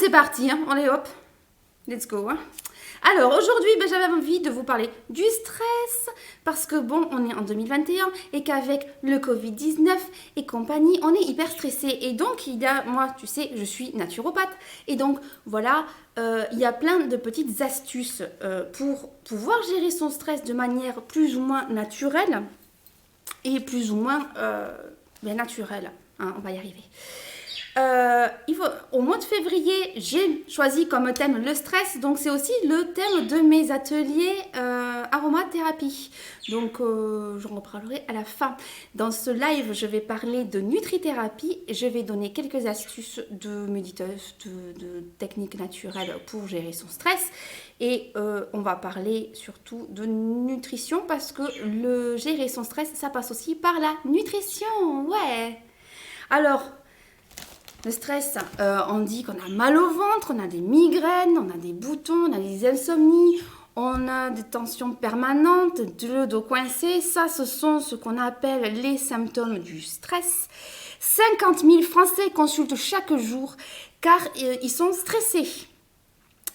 c'est parti, hein. Allez hop, let's go. Hein. Alors aujourd'hui, j'avais envie de vous parler du stress parce que bon, on est en 2021 et qu'avec le Covid-19 et compagnie, on est hyper stressé. Et donc, moi, tu sais, je suis naturopathe. Et donc, voilà, il y a plein de petites astuces pour pouvoir gérer son stress de manière plus ou moins naturelle et plus ou moins bien naturelle. Hein, on va y arriver. Au mois de février, j'ai choisi comme thème le stress, donc c'est aussi le thème de mes ateliers aromathérapie. Donc j'en reparlerai à la fin. Dans ce live, je vais parler de nutrithérapie, je vais donner quelques astuces de méditation, de techniques naturelles pour gérer son stress. Et on va parler surtout de nutrition parce que le gérer son stress, ça passe aussi par la nutrition. Ouais. Alors, le stress, on dit qu'on a mal au ventre, on a des migraines, on a des boutons, on a des insomnies, on a des tensions permanentes, le dos coincé. Ça, ce sont ce qu'on appelle les symptômes du stress. 50 000 Français consultent chaque jour car ils sont stressés.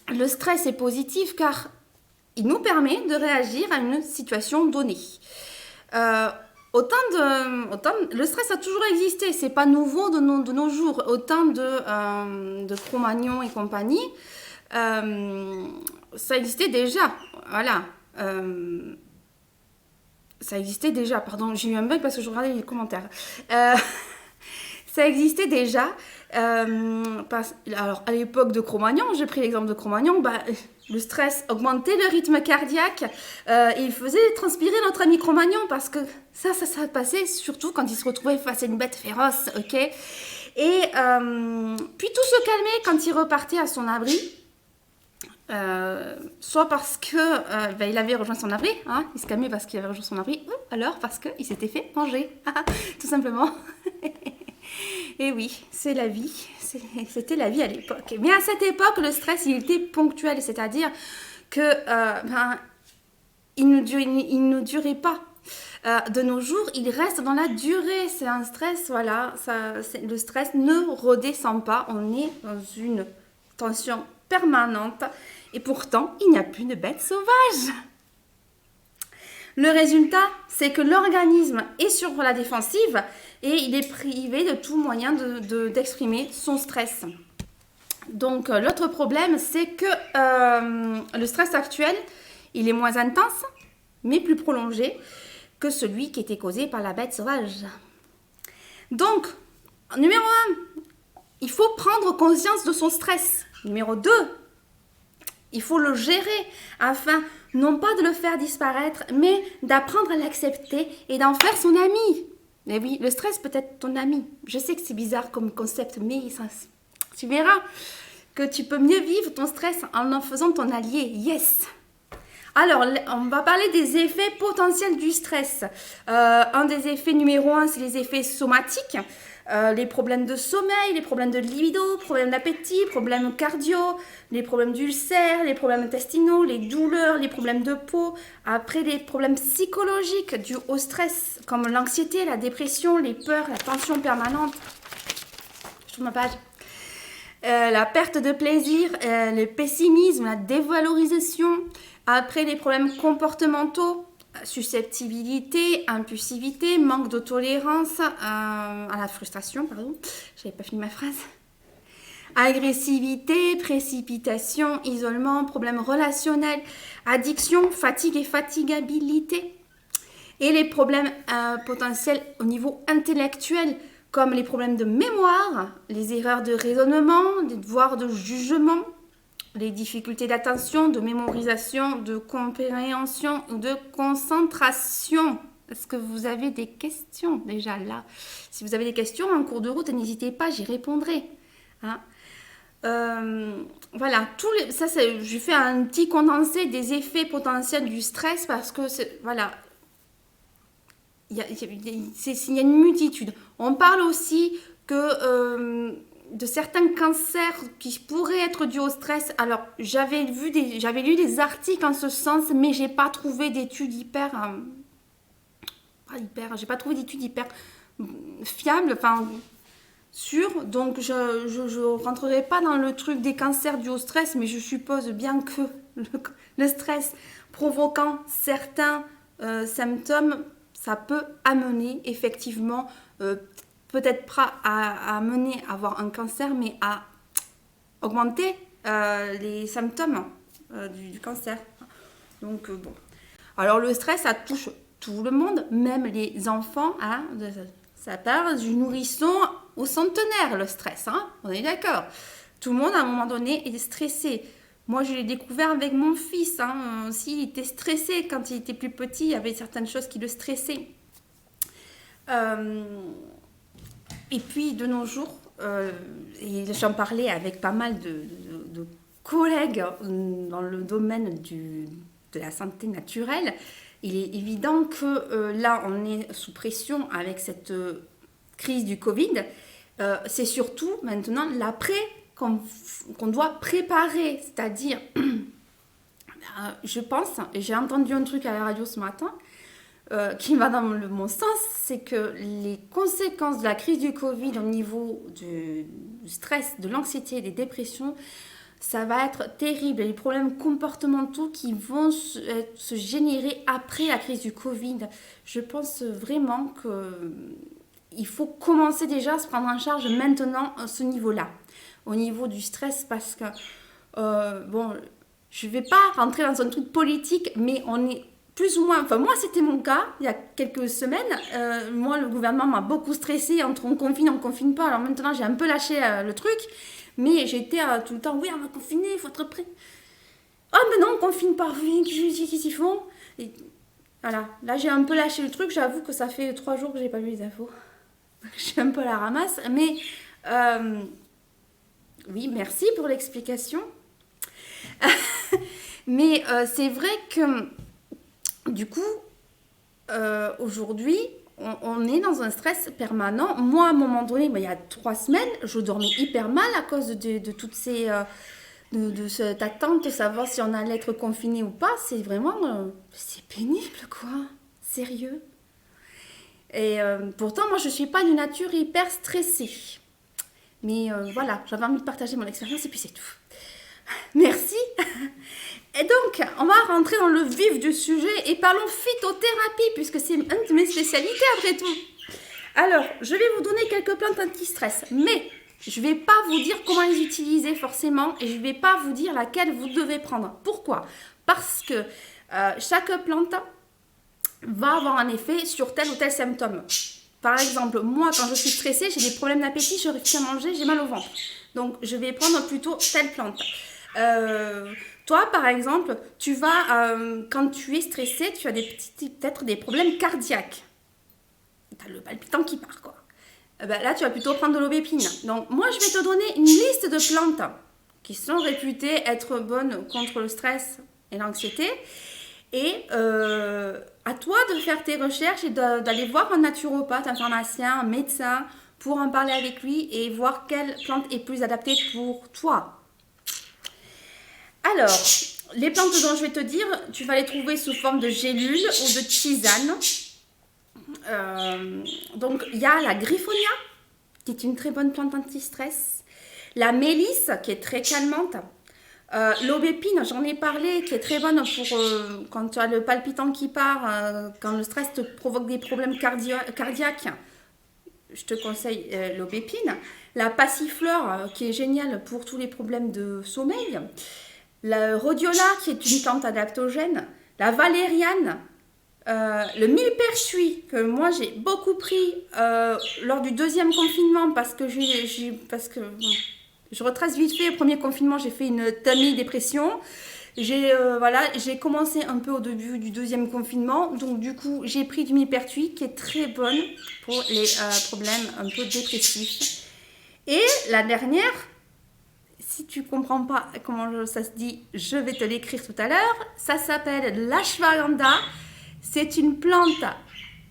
Le stress est positif car il nous permet de réagir à une situation donnée. Le stress a toujours existé, c'est pas nouveau de nos jours. Autant de Cro-Magnon et compagnie, ça existait déjà. Voilà. Ça existait déjà, pardon, j'ai eu un bug parce que je regardais les commentaires. Ça existait déjà. Alors, à l'époque de Cro-Magnon, j'ai pris l'exemple de Cro-Magnon, le stress augmentait le rythme cardiaque et il faisait transpirer notre ami Cro-Magnon parce que ça passait surtout quand il se retrouvait face à une bête féroce, ok. Et puis tout se calmait quand il repartait à son abri. Soit parce que il avait rejoint son abri, hein, il se calmait parce qu'il avait rejoint son abri, ou alors parce qu'il s'était fait manger, tout simplement. Et oui, c'est la vie, c'était la vie à l'époque. Mais à cette époque, le stress, il était ponctuel, c'est-à-dire que il ne durait pas. De nos jours, il reste dans la durée. C'est un stress, voilà. Le stress ne redescend pas. On est dans une tension permanente. Et pourtant, il n'y a plus de bêtes sauvages. Le résultat, c'est que l'organisme est sur la défensive et il est privé de tout moyen d'exprimer son stress. Donc, l'autre problème, c'est que le stress actuel, il est moins intense, mais plus prolongé que celui qui était causé par la bête sauvage. Donc, numéro 1, il faut prendre conscience de son stress. Numéro 2, il faut le gérer afin non pas de le faire disparaître, mais d'apprendre à l'accepter et d'en faire son ami. Mais oui, le stress peut être ton ami. Je sais que c'est bizarre comme concept, mais tu verras que tu peux mieux vivre ton stress en faisant ton allié. Yes! Alors, on va parler des effets potentiels du stress. Un des effets numéro 1, c'est les effets somatiques. Les problèmes de sommeil, les problèmes de libido, problèmes d'appétit, problèmes cardio, les problèmes d'ulcères, les problèmes intestinaux, les douleurs, les problèmes de peau. Après, les problèmes psychologiques dus au stress, comme l'anxiété, la dépression, les peurs, la tension permanente. Je tourne ma page. La perte de plaisir, le pessimisme, la dévalorisation. Après, les problèmes comportementaux, susceptibilité, impulsivité, manque de tolérance à la frustration, pardon, j'avais pas fini ma phrase. Agressivité, précipitation, isolement, problèmes relationnels, addiction, fatigue et fatigabilité. Et les problèmes potentiels au niveau intellectuel, comme les problèmes de mémoire, les erreurs de raisonnement, des devoirs de jugement, les difficultés d'attention, de mémorisation, de compréhension ou de concentration. Est-ce que vous avez des questions déjà là? Si vous avez des questions en cours de route, n'hésitez pas, j'y répondrai. Hein? Voilà, j'ai fait un petit condensé des effets potentiels du stress parce que voilà, il y a une multitude. On parle aussi que de certains cancers qui pourraient être dus au stress. Alors, j'avais lu des articles en ce sens, mais j'ai pas trouvé d'études j'ai pas trouvé d'études hyper fiables. Enfin, Donc je rentrerai pas dans le truc des cancers dus au stress, mais je suppose bien que le stress provoquant certains symptômes, ça peut amener effectivement, peut-être pas à amener à avoir un cancer, mais à augmenter les symptômes du cancer. Donc bon. Alors le stress, ça touche tout le monde, même les enfants. Hein, ça part du nourrisson au centenaire, le stress. Hein, on est d'accord. Tout le monde, à un moment donné, est stressé. Moi, je l'ai découvert avec mon fils. Hein, aussi, il était stressé quand il était plus petit. Il y avait certaines choses qui le stressaient. Et puis, de nos jours, et j'en parlais avec pas mal de collègues dans le domaine de la santé naturelle, il est évident que là, on est sous pression avec cette crise du Covid. C'est surtout maintenant l'après qu'on doit préparer. C'est-à-dire, je pense, et j'ai entendu un truc à la radio ce matin, qui va dans mon sens, c'est que les conséquences de la crise du Covid au niveau du stress, de l'anxiété, des dépressions, ça va être terrible. Les problèmes comportementaux qui vont se générer après la crise du Covid. Je pense vraiment qu'il faut commencer déjà à se prendre en charge maintenant à ce niveau-là, au niveau du stress, parce que, bon, je ne vais pas rentrer dans un truc politique, mais on est plus ou moins, enfin moi c'était mon cas il y a quelques semaines, moi le gouvernement m'a beaucoup stressée entre on confine pas, alors maintenant j'ai un peu lâché le truc, mais j'étais tout le temps, oui on va confiner, il faut être prêt. Ah mais non on confine pas, oui, qu'est-ce qu'ils font? Et voilà, là j'ai un peu lâché le truc, j'avoue que ça fait 3 jours que j'ai pas vu les infos, je suis un peu à la ramasse, mais oui merci pour l'explication, mais c'est vrai que du coup, aujourd'hui, on est dans un stress permanent. Moi, à un moment donné, il y a 3 semaines, je dormais hyper mal à cause de toutes ces... de cette attente de savoir si on allait être confiné ou pas. C'est vraiment... c'est pénible, quoi. Sérieux. Et pourtant, moi, je ne suis pas d'une nature hyper stressée. Mais voilà, j'avais envie de partager mon expérience et puis c'est tout. Merci. Et donc, on va rentrer dans le vif du sujet et parlons phytothérapie, puisque c'est une de mes spécialités après tout. Alors, je vais vous donner quelques plantes anti-stress, mais je ne vais pas vous dire comment les utiliser forcément, et je ne vais pas vous dire laquelle vous devez prendre. Pourquoi? Parce que chaque plante va avoir un effet sur tel ou tel symptôme. Par exemple, moi, quand je suis stressée, j'ai des problèmes d'appétit, je réfléchis à manger, j'ai mal au ventre. Donc, je vais prendre plutôt telle plante. Toi, par exemple, tu vas, quand tu es stressé, tu as peut-être des problèmes cardiaques. Tu as le palpitant qui part, quoi. Là, tu vas plutôt prendre de l'aubépine. Donc, moi, je vais te donner une liste de plantes qui sont réputées être bonnes contre le stress et l'anxiété. Et à toi de faire tes recherches et d'aller voir un naturopathe, un pharmacien, un médecin, pour en parler avec lui et voir quelle plante est plus adaptée pour toi. Alors, les plantes dont je vais te dire, tu vas les trouver sous forme de gélules ou de tisane. Donc, il y a la griffonia, qui est une très bonne plante anti-stress. La mélisse, qui est très calmante. L'aubépine, j'en ai parlé, qui est très bonne pour quand tu as le palpitant qui part, quand le stress te provoque des problèmes cardiaques. Je te conseille l'aubépine. La passiflore, qui est géniale pour tous les problèmes de sommeil. La rhodiola, qui est une plante adaptogène. La valériane. Le millepertuis, que moi j'ai beaucoup pris lors du 2e confinement, parce que je retrace vite fait, le premier confinement, j'ai fait une demi-dépression. J'ai commencé un peu au début du 2e confinement. Donc, du coup, j'ai pris du millepertuis qui est très bonne pour les problèmes un peu dépressifs. Et la dernière, si tu ne comprends pas comment ça se dit, je vais te l'écrire tout à l'heure. Ça s'appelle l'ashwagandha. C'est une plante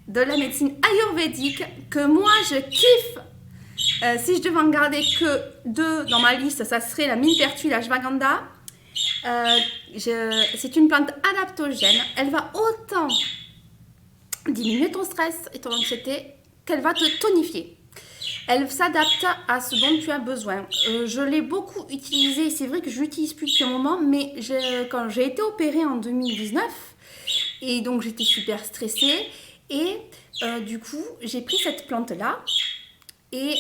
de la médecine ayurvédique que moi, je kiffe. Si je devais en garder que 2 dans ma liste, ça serait la millepertuis et l'ashwagandha. C'est une plante adaptogène. Elle va autant diminuer ton stress et ton anxiété qu'elle va te tonifier. Elle s'adapte à ce dont tu as besoin. Je l'ai beaucoup utilisée, c'est vrai que je l'utilise plus depuis un moment, mais quand j'ai été opérée en 2019, et donc j'étais super stressée, et du coup j'ai pris cette plante-là, et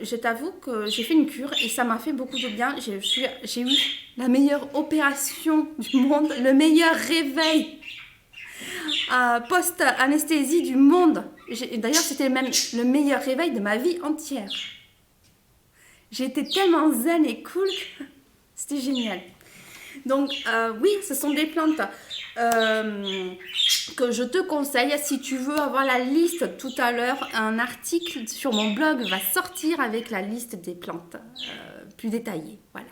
je t'avoue que j'ai fait une cure, et ça m'a fait beaucoup de bien. J'ai eu la meilleure opération du monde, le meilleur réveil post-anesthésie du monde. D'ailleurs, c'était même le meilleur réveil de ma vie entière. J'étais tellement zen et cool que c'était génial. Donc, oui, ce sont des plantes que je te conseille. Si tu veux avoir la liste tout à l'heure, un article sur mon blog va sortir avec la liste des plantes plus détaillée. Voilà.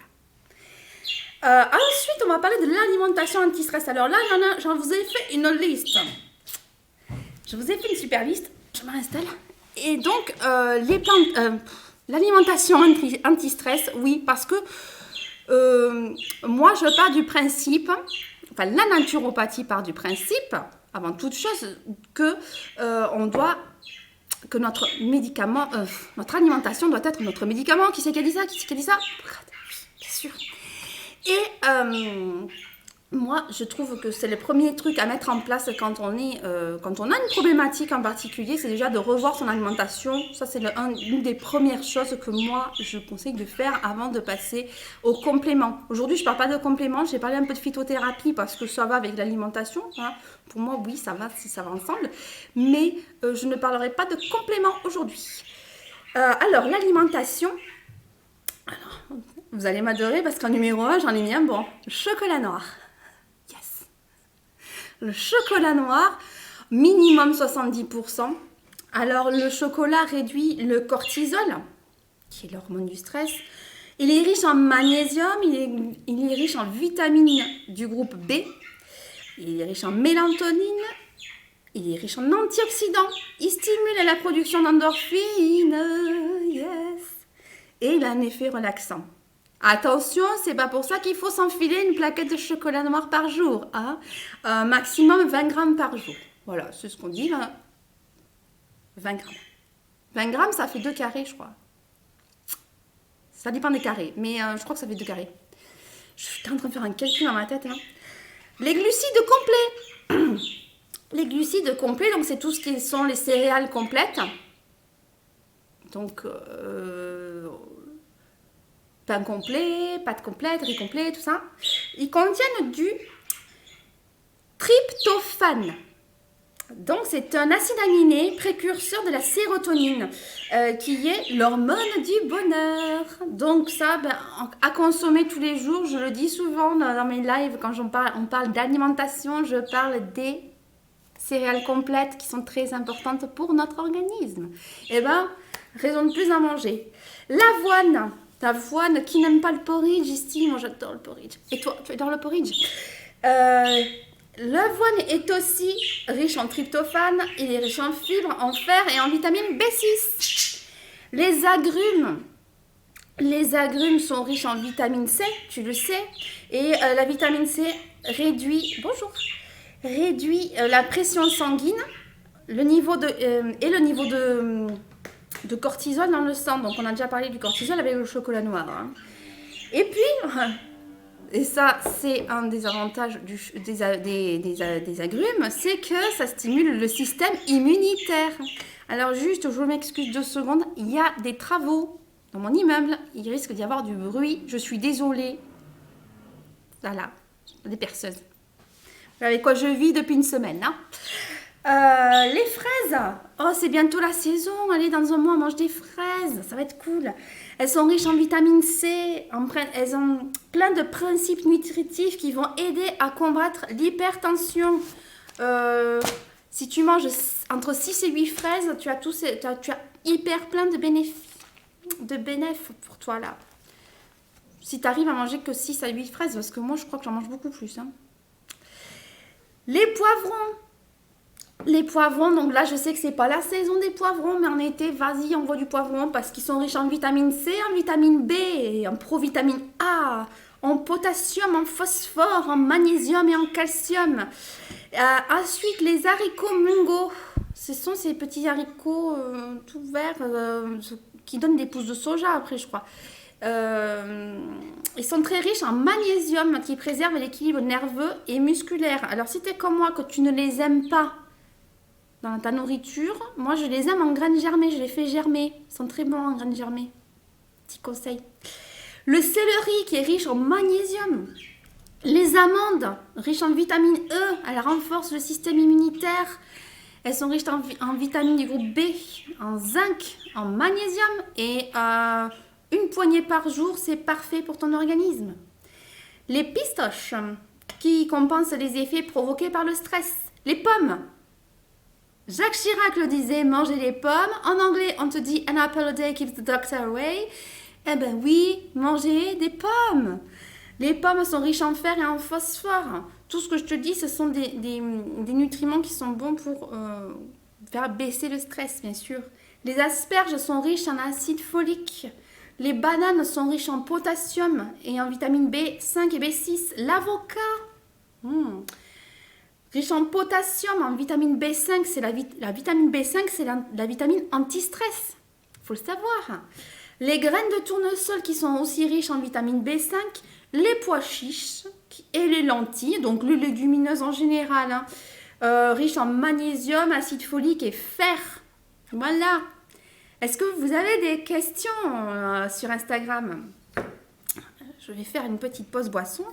Ensuite, on va parler de l'alimentation anti-stress. Alors là, j'en vous ai fait une liste. Je vous ai fait une super liste. Je m'installe. Et donc, les plantes, l'alimentation anti-stress, oui, parce que moi, je pars du principe, enfin, la naturopathie part du principe, avant toute chose, que que notre médicament, notre alimentation doit être notre médicament. Qui c'est qui a dit ça? Qui c'est qui a dit ça? Bien sûr. Et moi, je trouve que c'est le premier truc à mettre en place quand on a une problématique en particulier, c'est déjà de revoir son alimentation. Ça, c'est une des premières choses que moi, je conseille de faire avant de passer aux compléments. Aujourd'hui, je ne parle pas de compléments, j'ai parlé un peu de phytothérapie parce que ça va avec l'alimentation. Hein. Pour moi, oui, ça va ensemble. Mais je ne parlerai pas de compléments aujourd'hui. Alors, l'alimentation... Alors, vous allez m'adorer parce qu'en numéro 1, j'en ai mis un bon. Le chocolat noir. Yes. Le chocolat noir, minimum 70%. Alors, le chocolat réduit le cortisol, qui est l'hormone du stress. Il est riche en magnésium, il est riche en vitamines du groupe B. Il est riche en mélatonine. Il est riche en antioxydants. Il stimule la production d'endorphines. Yes. Et il a un effet relaxant. Attention, c'est pas pour ça qu'il faut s'enfiler une plaquette de chocolat noir par jour. Hein. Maximum 20 grammes par jour. Voilà, c'est ce qu'on dit là. 20 grammes. 20 grammes, ça fait 2 carrés, je crois. Ça dépend des carrés, mais je crois que ça fait 2 carrés. Je suis en train de faire un calcul dans ma tête. Hein. Les glucides complets. Les glucides complets, donc c'est tout ce qui sont les céréales complètes. Donc... pain complet, pâte complète, riz complet, tout ça. Ils contiennent du tryptophane. Donc, c'est un acide aminé précurseur de la sérotonine, qui est l'hormone du bonheur. Donc, ça, à consommer tous les jours, je le dis souvent dans mes lives, quand on parle d'alimentation, je parle des céréales complètes qui sont très importantes pour notre organisme. Eh bien, raison de plus à manger. L'avoine. L'avoine, qui n'aime pas le porridge ici? Moi, j'adore le porridge. Et toi, tu adores le porridge? L'avoine est aussi riche en tryptophane, il est riche en fibres, en fer et en vitamine B6. Les agrumes sont riches en vitamine C, tu le sais. Et la vitamine C réduit la pression sanguine, le niveau de cortisol dans le sang. Donc, on a déjà parlé du cortisol avec le chocolat noir. Hein. Et puis, et ça, c'est un des avantages des agrumes, c'est que ça stimule le système immunitaire. Alors, juste, je m'excuse 2 secondes, il y a des travaux dans mon immeuble. Il risque d'y avoir du bruit. Je suis désolée. Voilà, des perceuses. Avec quoi je vis depuis une semaine. Hein. Les fraises, oh c'est bientôt la saison, allez dans un mois on mange des fraises, ça va être cool. Elles sont riches en vitamine C, elles ont plein de principes nutritifs qui vont aider à combattre l'hypertension. Si tu manges entre 6 et 8 fraises, tu as hyper plein de bénéfices pour toi là. Si tu arrives à manger que 6 à 8 fraises, parce que moi je crois que j'en mange beaucoup plus. Hein. Les poivrons, donc là je sais que c'est pas la saison des poivrons, mais en été, vas-y, on voit du poivron parce qu'ils sont riches en vitamine C, en vitamine B, en provitamine A, en potassium, en phosphore, en magnésium et en calcium. Ensuite, les haricots mungo, ce sont ces petits haricots tout verts qui donne des pousses de soja après, je crois. Ils sont très riches en magnésium qui préserve l'équilibre nerveux et musculaire. Alors si tu es comme moi, que tu ne les aimes pas dans ta nourriture, moi je les aime en graines germées, je les fais germer. Ils sont très bons en graines germées. Petit conseil. Le céleri qui est riche en magnésium. Les amandes, riches en vitamine E, elles renforcent le système immunitaire. Elles sont riches en vitamines du groupe B, en zinc, en magnésium et une poignée par jour, c'est parfait pour ton organisme. Les pistaches qui compensent les effets provoqués par le stress. Les pommes. Jacques Chirac le disait, manger les pommes. En anglais, on te dit an apple a day keeps the doctor away. Eh ben oui, manger des pommes. Les pommes sont riches en fer et en phosphore. Tout ce que je te dis, ce sont des nutriments qui sont bons pour faire baisser le stress, bien sûr. Les asperges sont riches en acide folique. Les bananes sont riches en potassium et en vitamine B5 et B6. L'avocat, riche en potassium, en vitamine B5, c'est la vitamine B5, c'est la vitamine anti-stress. Il faut le savoir. Les graines de tournesol qui sont aussi riches en vitamine B5, les pois chiches et les lentilles, donc les légumineuses en général, riches en magnésium, acide folique et fer. Voilà. Est-ce que vous avez des questions sur Instagram? Je vais faire une petite pause boisson.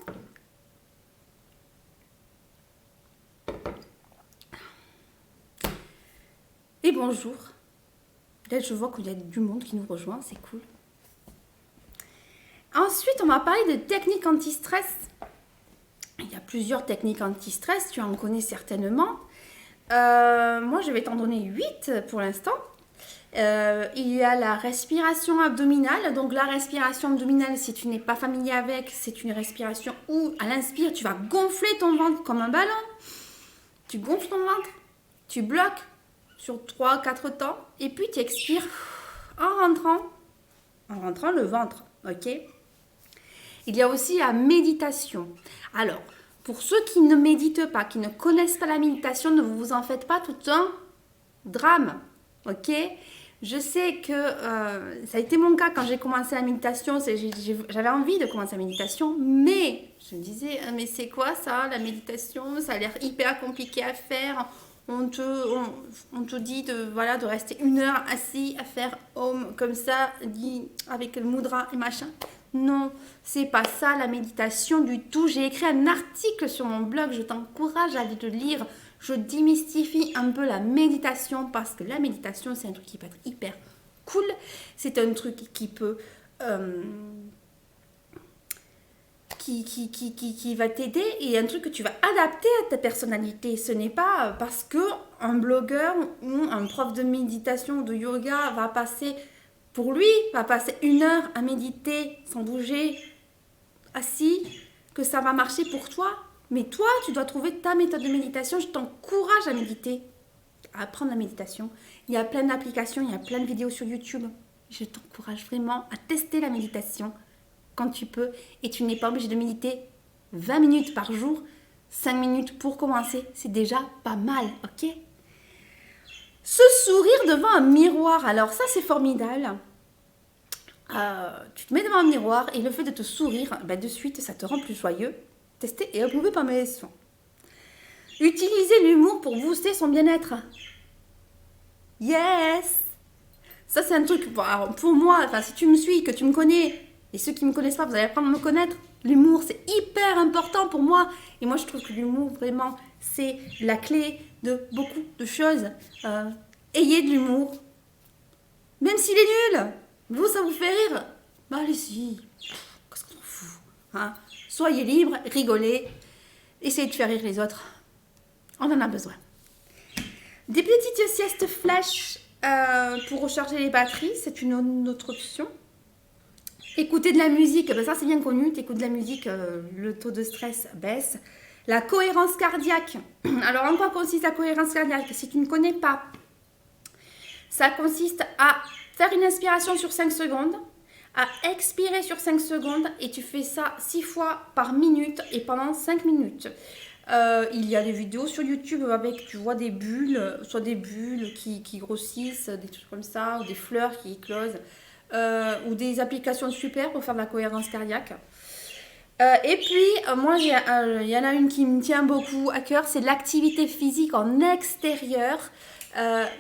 Et bonjour. Là, je vois qu'il y a du monde qui nous rejoint, c'est cool. Ensuite, on va parler de techniques anti-stress. Il y a plusieurs techniques anti-stress, tu en connais certainement. Moi, je vais t'en donner 8 pour l'instant. Il y a la respiration abdominale. Donc, la respiration abdominale, si tu n'es pas familier avec, c'est une respiration où, à l'inspire, tu vas gonfler ton ventre comme un ballon. Tu gonfles ton ventre, tu bloques sur 3-4 temps, et puis tu expires en rentrant le ventre, ok? Il y a aussi la méditation. Alors, pour ceux qui ne méditent pas, qui ne connaissent pas la méditation, ne vous en faites pas tout un drame, ok? Je sais que ça a été mon cas quand j'ai commencé la méditation, j'avais envie de commencer la méditation, mais je me disais, mais c'est quoi ça, la méditation? Ça a l'air hyper compliqué à faire. On te dit de rester 1 heure assis à faire Om comme ça, dit avec le mudra et machin. Non, c'est pas ça la méditation du tout. J'ai écrit un article sur mon blog, je t'encourage à aller le lire. Je démystifie un peu la méditation parce que la méditation, c'est un truc qui peut être hyper cool. C'est un truc qui peut... qui va t'aider et un truc que tu vas adapter à ta personnalité. Ce n'est pas parce que un blogueur ou un prof de méditation ou de yoga va passer 1 heure à méditer sans bouger, assis, que ça va marcher pour toi. Mais toi, tu dois trouver ta méthode de méditation. Je t'encourage à méditer, à apprendre la méditation. Il y a plein d'applications, il y a plein de vidéos sur YouTube. Je t'encourage vraiment à tester la méditation quand tu peux, et tu n'es pas obligé de méditer 20 minutes par jour, 5 minutes pour commencer, c'est déjà pas mal, ok? Se sourire devant un miroir, alors ça c'est formidable. Tu te mets devant un miroir et le fait de te sourire, de suite ça te rend plus joyeux. Testez et approuvez par mes soins. Utiliser l'humour pour booster son bien-être. Yes! Ça c'est un truc, pour moi, si tu me suis, que tu me connais, et ceux qui ne me connaissent pas, vous allez apprendre à me connaître. L'humour, c'est hyper important pour moi. Et moi, je trouve que l'humour, vraiment, c'est la clé de beaucoup de choses. Ayez de l'humour. Même s'il est nul. Vous, ça vous fait rire. Allez-y. Qu'est-ce qu'on s'en fout, hein? Soyez libre, rigolez. Essayez de faire rire les autres. On en a besoin. Des petites siestes flash pour recharger les batteries. C'est une autre option. Écouter de la musique, ça c'est bien connu, tu écoutes de la musique, le taux de stress baisse. La cohérence cardiaque. Alors en quoi consiste la cohérence cardiaque? Si tu ne connais pas, ça consiste à faire une inspiration sur 5 secondes, à expirer sur 5 secondes et tu fais ça 6 fois par minute et pendant 5 minutes. Il y a des vidéos sur YouTube avec, tu vois, des bulles, soit des bulles qui grossissent, des trucs comme ça, ou des fleurs qui éclosent. ou des applications super pour faire de la cohérence cardiaque. Et puis, moi, il y en a une qui me tient beaucoup à cœur, c'est l'activité physique en extérieur.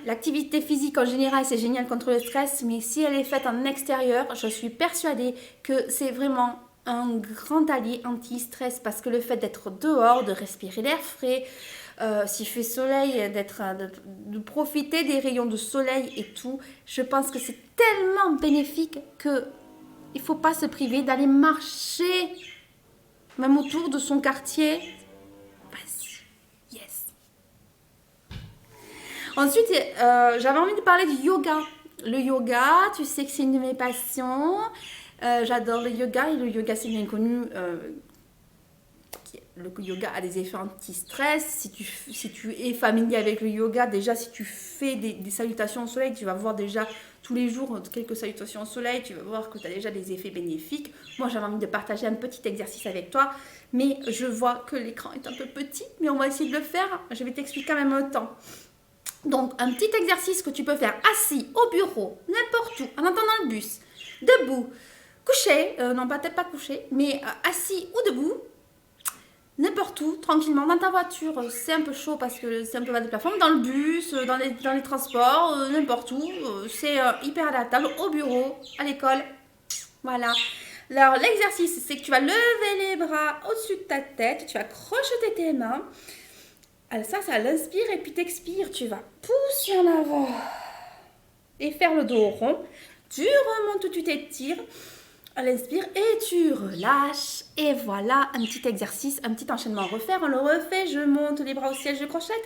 L'activité physique en général, c'est génial contre le stress, mais si elle est faite en extérieur, je suis persuadée que c'est vraiment un grand allié anti-stress parce que le fait d'être dehors, de respirer l'air frais, s'il fait soleil, de profiter des rayons de soleil et tout, je pense que c'est tellement bénéfique que il faut pas se priver d'aller marcher, même autour de son quartier. Vas-y, yes. Ensuite, j'avais envie de parler du yoga. Le yoga, tu sais que c'est une de mes passions. J'adore le yoga et le yoga, c'est bien connu. Le yoga a des effets anti-stress. Si tu es familier avec le yoga, déjà, si tu fais des salutations au soleil, tu vas voir déjà tous les jours quelques salutations au soleil, tu vas voir que tu as déjà des effets bénéfiques. Moi, j'avais envie de partager un petit exercice avec toi, mais je vois que l'écran est un peu petit, mais on va essayer de le faire. Je vais t'expliquer en même temps. Donc, un petit exercice que tu peux faire assis, au bureau, n'importe où, en attendant le bus, debout, couché, non, peut-être pas couché, mais assis ou debout, n'importe où, tranquillement, dans ta voiture, c'est un peu chaud parce que c'est un peu bas de plafond, dans le bus, dans les transports, n'importe où, c'est hyper adaptable, au bureau, à l'école, voilà. Alors, l'exercice, c'est que tu vas lever les bras au-dessus de ta tête, tu vas crocheter tes mains. Alors ça l'inspire et puis t'expires, tu vas pousser en avant et faire le dos rond. Tu remontes, tu t'étires. À l'inspire et tu relâches. Et voilà, un petit exercice, un petit enchaînement à refaire. On le refait, je monte les bras au ciel, je crochette.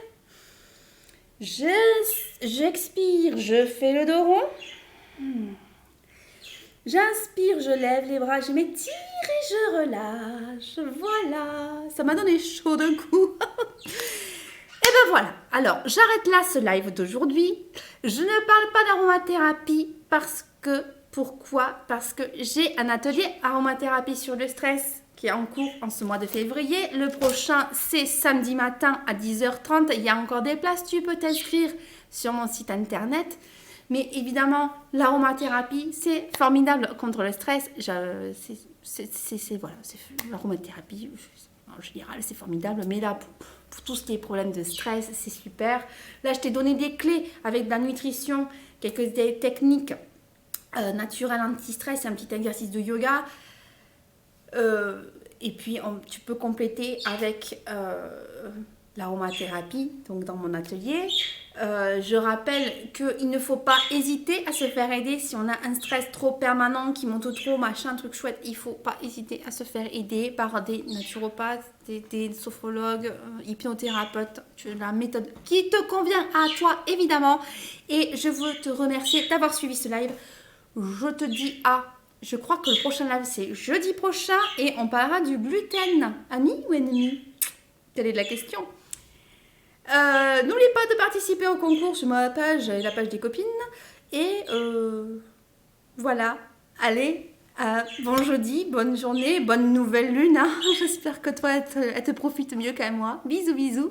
J'expire, je fais le dos rond. J'inspire, je lève les bras, je m'étire et je relâche. Voilà, ça m'a donné chaud d'un coup. Et ben voilà, alors j'arrête là ce live d'aujourd'hui. Je ne parle pas d'aromathérapie pourquoi? Parce que j'ai un atelier aromathérapie sur le stress qui est en cours en ce mois de février. Le prochain, c'est samedi matin à 10h30. Il y a encore des places, tu peux t'inscrire sur mon site internet. Mais évidemment, l'aromathérapie, c'est formidable contre le stress. Voilà, l'aromathérapie, en général, c'est formidable. Mais là, pour tout ce qui est problème de stress, c'est super. Là, je t'ai donné des clés avec de la nutrition, quelques techniques naturelles anti-stress, un petit exercice de yoga. Et puis, tu peux compléter avec l'aromathérapie, donc dans mon atelier. Je rappelle qu'il ne faut pas hésiter à se faire aider si on a un stress trop permanent qui monte trop, machin, truc chouette. Il ne faut pas hésiter à se faire aider par des naturopathes, des sophrologues, hypnothérapeutes, la méthode qui te convient à toi évidemment. Et je veux te remercier d'avoir suivi ce live. Je te dis je crois que le prochain live c'est jeudi prochain et on parlera du gluten. Ami ou ennemi? Telle est la question. N'oublie pas de participer au concours sur ma page et la page des copines. Et voilà. Allez, bon jeudi, bonne journée, bonne nouvelle lune. Hein. J'espère que toi, elle te profite mieux qu'à moi. Bisous, bisous.